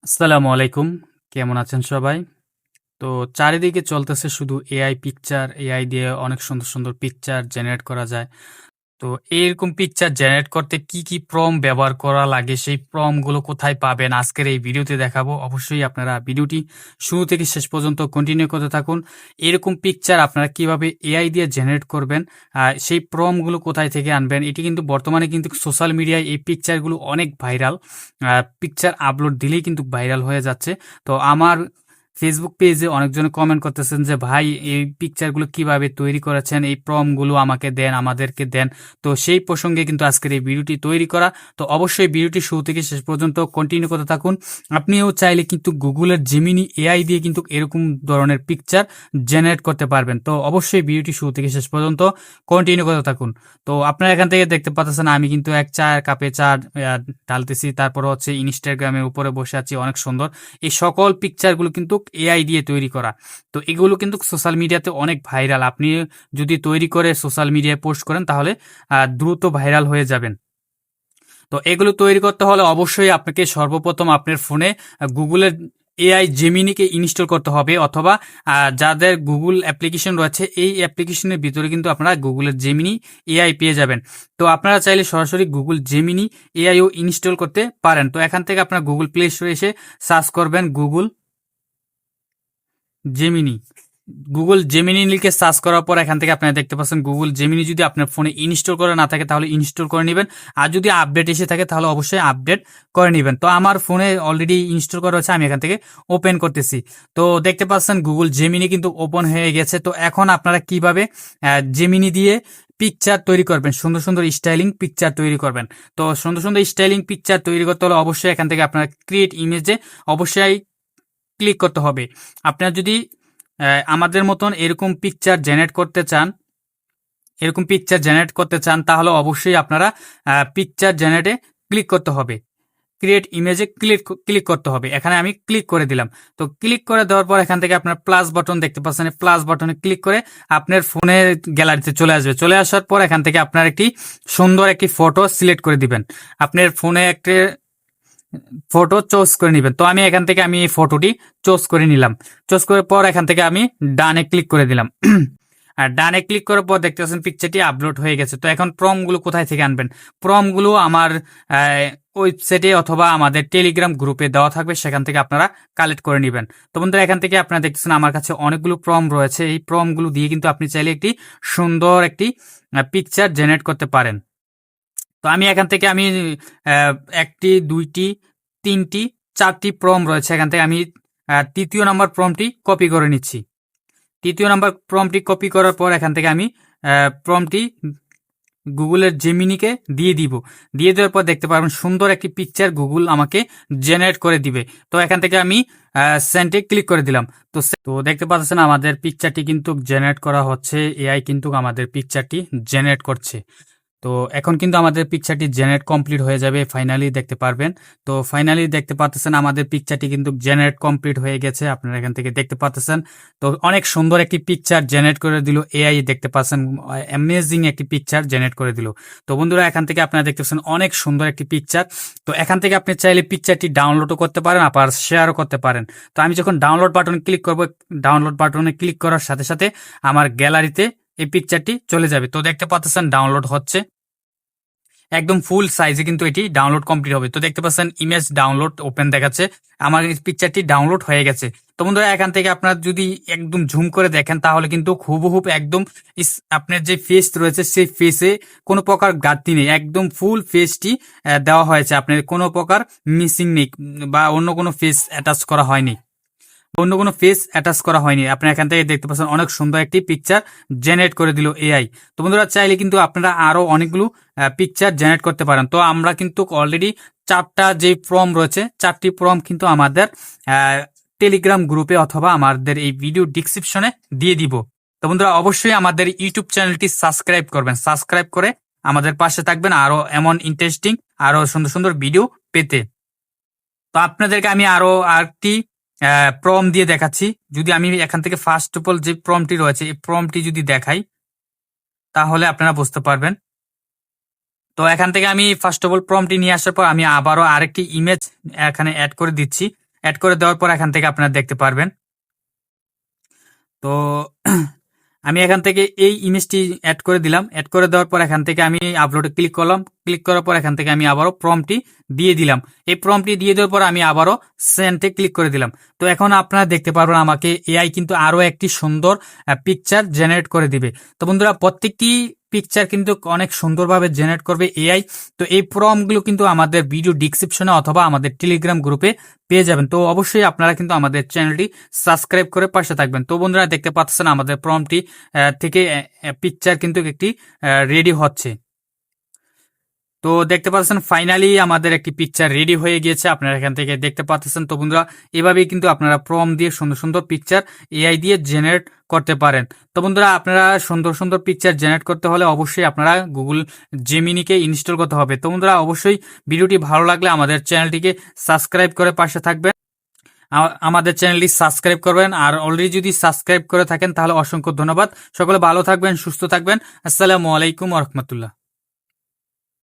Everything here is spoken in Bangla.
আসসালামু আলাইকুম। কেমন আছেন সবাই? তো চারিদিকে চলতেছে শুধু এআই পিকচার, এআই দিয়ে অনেক সুন্দর, সুন্দর পিকচার জেনারেট করা যায়। তো এরকম পিকচার জেনারেট করতে কি প্রম্পট ব্যবহার করা লাগে, সেই প্রম্পট গুলো কোথায় পাবেন আজকের এই ভিডিওতে দেখাবো। অবশ্যই আপনারা ভিডিওটি শুরু থেকে শেষ পর্যন্ত কন্টিনিউ করতে থাকুন। এরকম পিকচার আপনারা কিভাবে এআই দিয়ে জেনারেট করবেন, সেই প্রম্পট গুলো কোথায় থেকে আনবেন, এটি কিন্তু বর্তমানে কিন্তু সোশ্যাল মিডিয়ায় এই পিকচারগুলো অনেক ভাইরাল। পিকচার আপলোড দিলেই কিন্তু ভাইরাল হয়ে যাচ্ছে। তো আমার ফেসবুক পেজে অনেকজন কমেন্ট করতেছেন যে ভাই এই পিকচারগুলো কিভাবে তৈরি করেছেন, এই প্রম্পটগুলো আমাকে দেন, আমাদেরকে দেন। তো সেই প্রসঙ্গে কিন্তু আজকের এই ভিডিওটি তৈরি করা। তো অবশ্যই ভিডিওটি শুরু থেকে শেষ পর্যন্ত কন্টিনিউ করতে থাকুন। আপনিও চাইলে কিন্তু গুগলের জেমিনি এআই দিয়ে কিন্তু এরকম ধরনের পিকচার জেনারেট করতে পারবেন। তো অবশ্যই ভিডিওটি শুরু থেকে শেষ পর্যন্ত কন্টিনিউ করতে থাকুন। তো আপনারা এখান থেকে দেখতে পাচ্ছেন আমি কিন্তু এক চায়ের কাপে চা ঢালতেছি, তারপর হচ্ছে ইনস্টাগ্রামের উপরে বসে আছি, অনেক সুন্দর। এই সকল পিকচারগুলো কিন্তু এআই দিয়ে তৈরি করা। তো এগুলো কিন্তু সোশ্যাল মিডিয়াতে অনেক ভাইরাল। আপনি যদি তৈরি করে সোশ্যাল মিডিয়ায় পোস্ট করেন তাহলে দ্রুত ভাইরাল হয়ে যাবেন। তো এগুলো তৈরি করতে হলে অবশ্যই আপনাকে সর্বপ্রথম আপনার ফোনে গুগলের এআই জেমিনিকে ইনস্টল করতে হবে, অথবা যাদের গুগল অ্যাপ্লিকেশন রয়েছে এই অ্যাপ্লিকেশনের ভিতরে কিন্তু আপনারা গুগলের জেমিনি এআই পেয়ে যাবেন। তো আপনারা চাইলে সরাসরি গুগল জেমিনি এআইও ইনস্টল করতে পারেন। তো এখান থেকে আপনারা গুগল প্লে স্টোরে এসে সার্চ করবেন গুগল জেমিনি। গুগল জেমিনি লিখে সার্চ করার পর এখান থেকে আপনারা দেখতে পাচ্ছেন গুগল জেমিনি যদি আপনার ফোনে ইনস্টল করা না থাকে তাহলে ইনস্টল করে নেবেন, আর যদি আপডেট এসে থাকে তাহলে অবশ্যই আপডেট করে নেবেন। তো আমার ফোনে অলরেডি ইনস্টল করা হচ্ছে, আমি এখান থেকে ওপেন করতেছি। তো দেখতে পাচ্ছেন গুগল জেমিনি কিন্তু ওপেন হয়ে গেছে। তো এখন আপনারা কিভাবে জেমিনি দিয়ে পিকচার তৈরি করবেন, সুন্দর সুন্দর স্টাইলিং পিকচার তৈরি করবেন। তো সুন্দর সুন্দর স্টাইলিং পিকচার তৈরি করতে হলে অবশ্যই এখান থেকে আপনারা ক্রিয়েট ইমেজে অবশ্যই ক্লিক করতে হবে। আপনারা যদি আমাদের মতন এরকম পিকচার জেনারেট করতে চান তাহলে অবশ্যই আপনারা পিকচার জেনারেটে ক্লিক করতে হবে, ক্রিয়েট ইমেজে ক্লিক করতে হবে। এখানে আমি ক্লিক করে দিলাম। তো ক্লিক করে দেওয়ার পর এখান থেকে আপনার প্লাস বাটন দেখতে পাচ্ছেন, প্লাস বাটনে ক্লিক করে আপনার ফোনের গ্যালারিতে চলে আসবে। চলে আসার পর এখান থেকে আপনার একটি সুন্দর একটি ফটো সিলেক্ট করে দিবেন। আপনার ফোনে একটি ফটো চুজ করে নেবেন। তো আমি এখান থেকে এই ফটোটি চুজ করে নিলাম। চুজ করার পর এখান থেকে আমি ডানে ক্লিক করে দিলাম। আর ডানে ক্লিক করার পর দেখতে পাচ্ছেন পিকচারটি আপলোড হয়ে গেছে। তো এখন প্রম্পটগুলো কোথায় থেকে আনবেন? প্রম্পটগুলো আমার ওয়েবসাইটে অথবা আমাদের টেলিগ্রাম গ্রুপে দেওয়া থাকবে, সেখান থেকে আপনারা কালেক্ট করে নেবেন। তো বন্ধুরা এখান থেকে আপনারা দেখতেছেন আমার কাছে অনেকগুলো প্রম্পট রয়েছে। এই প্রম্পটগুলো দিয়ে কিন্তু আপনি চাইলে একটি সুন্দর একটি পিকচার জেনারেট করতে পারেন। তো আমি এখান থেকে একটি, দুইটি, তিনটি, চারটি প্রম্পট রয়েছে। এখান থেকে আমি তৃতীয় নাম্বার প্রম্পটটি কপি করে নিচ্ছি। তৃতীয় নাম্বার প্রম্পটটি কপি করার পর এখান থেকে আমি প্রম্পটটি গুগলের জেমিনিকে দিয়ে দিব। দিয়ে দেওয়ার পর দেখতে পারবেন সুন্দর একটি পিকচার গুগল আমাকে জেনারেট করে দিবে। তো এখান থেকে আমি সেন্ডে ক্লিক করে দিলাম। তো দেখতে পাচ্ছেন আমাদের পিকচারটি কিন্তু জেনারেট করা হচ্ছে, এআই কিন্তু আমাদের পিকচারটি জেনারেট করছে। তো এখন কিন্তু আমাদের পিকচারটি জেনারেট কমপ্লিট হয়ে যাবে, ফাইনালি দেখতে পারবেন। তো ফাইনালি দেখতে পাচ্ছেন আমাদের পিকচারটি কিন্তু জেনারেট কমপ্লিট হয়ে গেছে, আপনারা এখান থেকে দেখতে পাচ্ছেন। তো অনেক সুন্দর একটি পিকচার জেনারেট করে দিল এআই, দেখতে পাচ্ছেন অ্যামেজিং একটি পিকচার জেনারেট করে দিল। তো বন্ধুরা এখান থেকে আপনারা দেখতে পাচ্ছেন অনেক সুন্দর একটি পিকচার। তো এখান থেকে আপনি চাইলে পিকচারটি ডাউনলোডও করতে পারেন, আবার শেয়ারও করতে পারেন। তো আমি যখন ডাউনলোড বাটনে ক্লিক করব, ডাউনলোড বাটনে ক্লিক করার সাথে সাথে আমার গ্যালারিতে এই পিকচারটি চলে যাবে। তো দেখতে পাচ্ছেন ডাউনলোড হচ্ছে, একদম ফুল সাইজে কিন্তু এটি ডাউনলোড কমপ্লিট হবে। তো দেখতে পাচ্ছেন ইমেজ ডাউনলোড ওপেন দেখাচ্ছে, আমার এই পিকচারটি ডাউনলোড হয়ে গেছে। তো বন্ধুরা এখান থেকে আপনারা যদি একদম জুম করে দেখেন তাহলে কিন্তু হুবহুব একদম আপনার যে ফেস রয়েছে সেই ফেসে কোনো প্রকার ঘাটতি নেই, একদম ফুল ফেসটি দেওয়া হয়েছে। আপনার কোনো প্রকার মিসিং নেই বা অন্য কোনো ফেস অ্যাটাচ করা হয়নি, আপনি এখান থেকে দেখতে পাচ্ছেন অনেক সুন্দর একটি পিকচার জেনারেট করে দিল এআই। তো বন্ধুরা চাইলে কিন্তু আপনারা আরো অনেকগুলো পিকচার জেনারেট করতে পারেন। তো আমরা কিন্তু অলরেডি চারটা যে প্রম্পট রয়েছে, চারটি প্রম্পট কিন্তু আমাদের টেলিগ্রাম গ্রুপে অথবা আমাদের এই ভিডিও ডিসক্রিপশনে দিয়ে দিব। তো বন্ধুরা অবশ্যই আমাদের ইউটিউব চ্যানেলটি সাবস্ক্রাইব করবেন, সাবস্ক্রাইব করে আমাদের পাশে থাকবেন আরো এমন ইন্টারেস্টিং আরো সুন্দর সুন্দর ভিডিও পেতে। তো আপনাদেরকে আমি আরো আরেকটি প্রম্পট দিয়ে দেখাচ্ছি। যদি আমি এখান থেকে ফার্স্ট অফ অল যে প্রম্পটটি রয়েছে এই প্রম্পটটি যদি দেখাই তাহলে আপনারা বুঝতে পারবেন। তো এখান থেকে আমি ফার্স্ট অফ অল প্রম্পটটি নিয়ে আসার পর আমি আবারও আরেকটি ইমেজ এখানে অ্যাড করে দিচ্ছি। অ্যাড করে দেওয়ার পর এখান থেকে আপনারা দেখতে পারবেন। তো আমি এখান থেকে এই ইমেজটি অ্যাড করে দিলাম। অ্যাড করে দেওয়ার পর এখান থেকে আমি আপলোডে ক্লিক করলাম। ক্লিক করার পর এখান থেকে আমি আবারও প্রম্পটটি দিয়ে দিলাম। এই প্রম্পটটি দিয়ে দেওয়ার পর আমি আবারও সেন্ডে ক্লিক করে দিলাম। তো এখন আপনারা দেখতে পারবেন আমাকে এআই কিন্তু আরো একটি সুন্দর পিকচার জেনারেট করে দিবে। তো বন্ধুরা, প্রত্যেকটি পিকচার কিন্তু অনেক সুন্দরভাবে জেনারেট করবে এআই। তো এই প্রম্পটগুলো কিন্তু আমাদের ভিডিও ডিসক্রিপশনে অথবা আমাদের টেলিগ্রাম গ্রুপে পেয়ে যাবেন। তো অবশ্যই আপনারা কিন্তু আমাদের চ্যানেলটি সাবস্ক্রাইব করে পাশে থাকবেন। তো বন্ধুরা, দেখতে পাচ্ছেন আমাদের প্রম্পটটি থেকে পিকচার কিন্তু একটি রেডি হচ্ছে। তো দেখতে পাচ্ছেন ফাইনালি আমাদের একটি পিকচার রেডি হয়ে গিয়েছে, আপনারা এখান থেকে দেখতে পাচ্ছেন। তো বন্ধুরা, এভাবেই কিন্তু আপনারা প্রম্পট দিয়ে সুন্দর সুন্দর পিকচার এআই দিয়ে জেনারেট করতে পারেন। তো বন্ধুরা, আপনারা সুন্দর সুন্দর পিকচার জেনারেট করতে হলে অবশ্যই আপনারা গুগল জেমিনিকে ইনস্টল করতে হবে। তো বন্ধুরা, অবশ্যই ভিডিওটি ভালো লাগলে আমাদের চ্যানেলটিকে সাবস্ক্রাইব করে পাশে থাকবেন। আমাদের চ্যানেলটি সাবস্ক্রাইব করবেন, আর অলরেডি যদি সাবস্ক্রাইব করে থাকেন তাহলে অসংখ্য ধন্যবাদ। সকলে ভালো থাকবেন, সুস্থ থাকবেন। আসসালামু আলাইকুম ওয়া রাহমাতুল্লাহ।